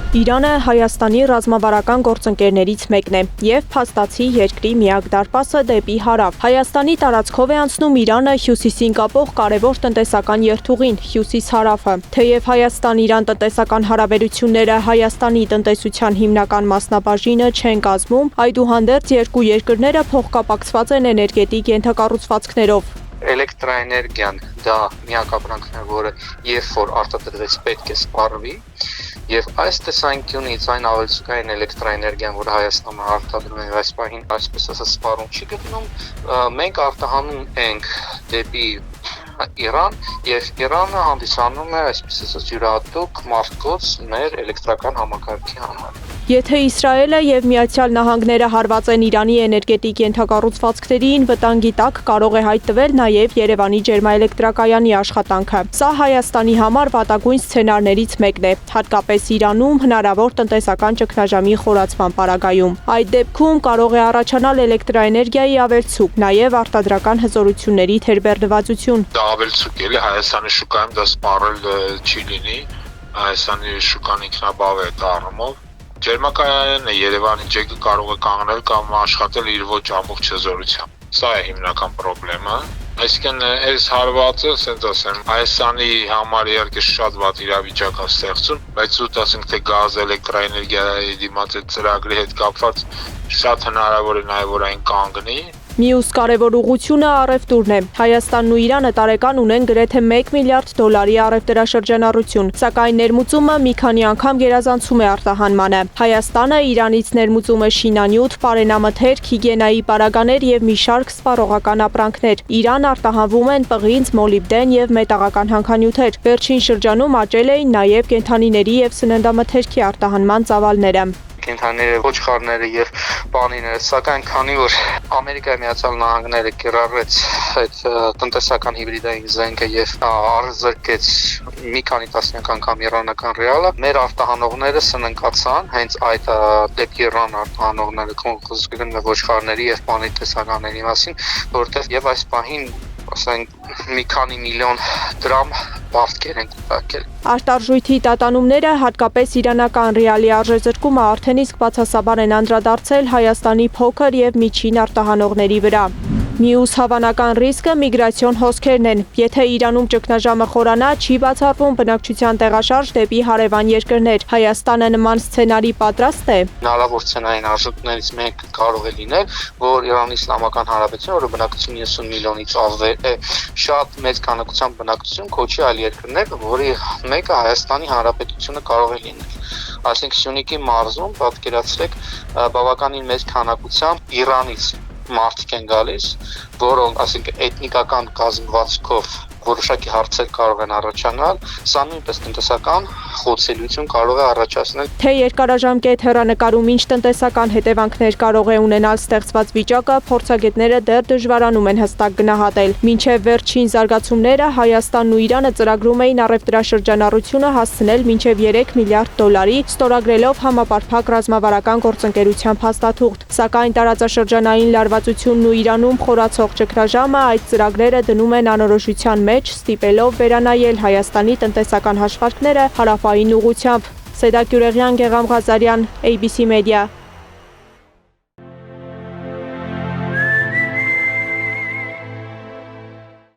Իրանը Հայաստանի ռազմավարական գործընկերներից մեկն է և փաստացի երկրի միակ դարպասը դեպի հարավ։ Հայաստանի տարածքով է անցնում Իրանը հյուսիսին կապող կարևոր տնտեսական երթուղին՝ հյուսիս-հարավը։ Թեև Հայաստան-Իրան տնտեսական հարաբերությունները Հայաստանի տնտեսության հիմնական մասնաբաժինը չեն կազմում, այդուհանդերձ երկու երկրները փոխկապակցված են էներգետիկ ենթակառուցվածքներով։ Էլեկտրաէներգիան դա միակ ապրանքն է, որը երբ որ արտադրվեց պետք է սպառվի, եւ այս տեսանկյունից այն ավելցուկային էլեկտրաէներգիան, որը Հայաստանում արտադրվում է, այս պահին այսպես ասած սպառում չի գտնում, մենք արտահանում ենք դեպի Իրան եւ Իրանը հանդիսանում է այսպես ասած յուրահատուկ մարտկոց մեր էլեկտրական համակարգի համար։ Եթե Իսրայելը եւ Միացյալ Նահանգները հարված են Իրանի էներգետիկ ենթակառուցվածքներին, վտանգի տակ կարող է հայտնվել նաեւ Երևանի ջերմաէլեկտրակայանի աշխատանքը։ Սա Հայաստանի համար վատագույն սցենարներից մեկն է, հատկապես Իրանում հնարավոր տնտեսական ճգնաժամի խորացման պարագայում։ Այդ դեպքում կարող է առաջանալ էլեկտրաէներգիայի ավելցուկ, նաեւ արտադրական հզորությունների թերբեռնվածություն։ Ավելցուկ էլի Հայաստանի շուկայում դա սպառել չի լինի, Հայաստանի շուկան ինքնաբավ է դառնումով։ Ջերմակայանն է Երևանի ջեկը կարող է կանգնել կամ աշխատել իր ոչ ամբողջ հզորությամբ։ Սա է հիմնական խնդրեմը։ Այսինքն այս հարվածը, ասենք ասեմ, Հայաստանի համար իհարկե շատ վատ իրավիճակ է ստեղծում, բայց ուտ ասենք թե գազ, էլեկտրաէներգիայի դիմաց այդ ծրագրի հետ կապված շատ հնարավոր է նաև որ այն կանգնի։ Մյուս կարևոր ուղղությունը առևտուրն է։ Հայաստանն ու Իրանը տարեկան ունեն գրեթե $1 միլիարդ առևտրաշրջանառություն, սակայն ներմուծումը մի քանի անգամ գերազանցում է արտահանմանը։ Հայաստանը Իրանից ներմուծում է շինանյութ, պարենամթերք, հիգիենայի պարագաներ եւ մի շարք սպառողական ապրանքներ։ Իրան արտահանվում են պղինձ, մոլիբդեն եւ մետաղական հանքանյութեր։ Վերջին շրջանում աճել էին նաեւ կենդանիների եւ սննդամթերքի արտահանման ծավալները։ Կենդանիները, ոչխարները եւ պանիները, սակայն քանի որ Ամերիկայի Միացյալ Նահանգները կիրառեց այդ տնտեսական հիբրիդային զենքը եւ արձրկեց մի քանի տասնյակ անգամ իրանական ռիալը, մեր արտահանողները սննկացան հենց այդ դեպի Իրան արտահանողները կոնկրետ ոչխարների եւ պանի տեսականների մասին, որտեղ եւ այս պահին ասենք մի քանի միլիոն դրամ բավկեր են կուտակել։ Արտարժույթի տատանումները, հատկապես իրանական ռիալի արժեզրկումը արդեն իսկ բացասաբար են անդրադարձել Հայաստանի փոքր եւ միջին արտահանողների վրա։ Մյուս հավանական ռիսկը միգրացիոն հոսքերն են։ Եթե Իրանում ճգնաժամը խորանա, չի բացառվում բնակչության տեղաշարժ դեպի հարևան երկրներ։ Հայաստանը նման սցենարի պատրաստ է։ Հնարավոր սցենարային արժեքներից մեկը կարող է լինել, որ Իրանի Իսլամական Հանրապետությունը, որը բնակչություն 90 միլիոնից ավել է, շատ մեծ քանակությամբ բնակչություն կոչի այլ երկրներ, որի մեկը Հայաստանի Հանրապետությունը կարող է լինել։ Այսինքն Սյունիքի մարզում պատկերացրեք բավականին մեծ քանակությամբ Իրանից մարդիկ են գալիս, որոնք ասենք էթնիկական կազմվածքով որոշակի հարցեր կարող են առաջանալ, սա նույնպես տնտեսական խոցելիություն կարող է առաջացնել։ Թե երկարաժամկետ հեռանկարում ինչ տնտեսական հետևանքներ կարող է ունենալ ստեղծված վիճակը, փորձագետները դեռ դժվարանում են հստակ գնահատել։ Մինչև վերջին զարգացումները Հայաստանն ու Իրանը ծրագրում էին առևտրաշրջանառությունը հասցնել մինչև $3 միլիարդ, ստորագրելով համապարփակ ռազմավարական գործընկերության փաստաթուղթ։ Սակայն տարածաշրջանային լարվածությունն ու Իրանում խորացող ճգնաժամը այդ ծրագրերը դնում են անորոշության մեջ, ստիպելով վերանայել Հայաստանի տնտեսական հաշվարկները հարավային ուղղությամբ։ Սեդա Գյուրեղյան, Գեղամ Ղազարյան, ABC Media։